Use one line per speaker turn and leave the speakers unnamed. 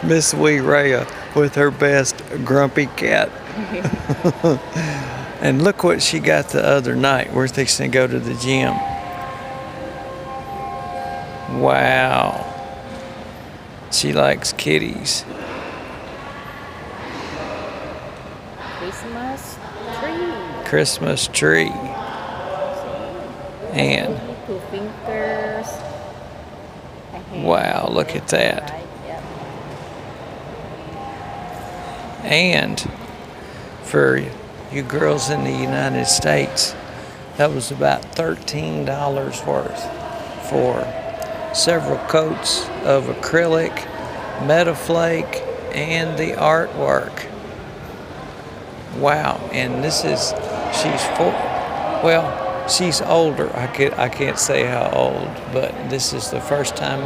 Miss Weeraya with her best grumpy cat. And look what she got the other night. We're fixing to go to the gym. Wow. She likes kitties.
Christmas tree.
Christmas tree. And
Two fingers.
wow, look at that.
Right, yep.
And for you girls in the United States, that was about $13 worth for several coats of acrylic, Metaflake, and the artwork. Wow, and this is, she's older. I can't say how old, but this is the first time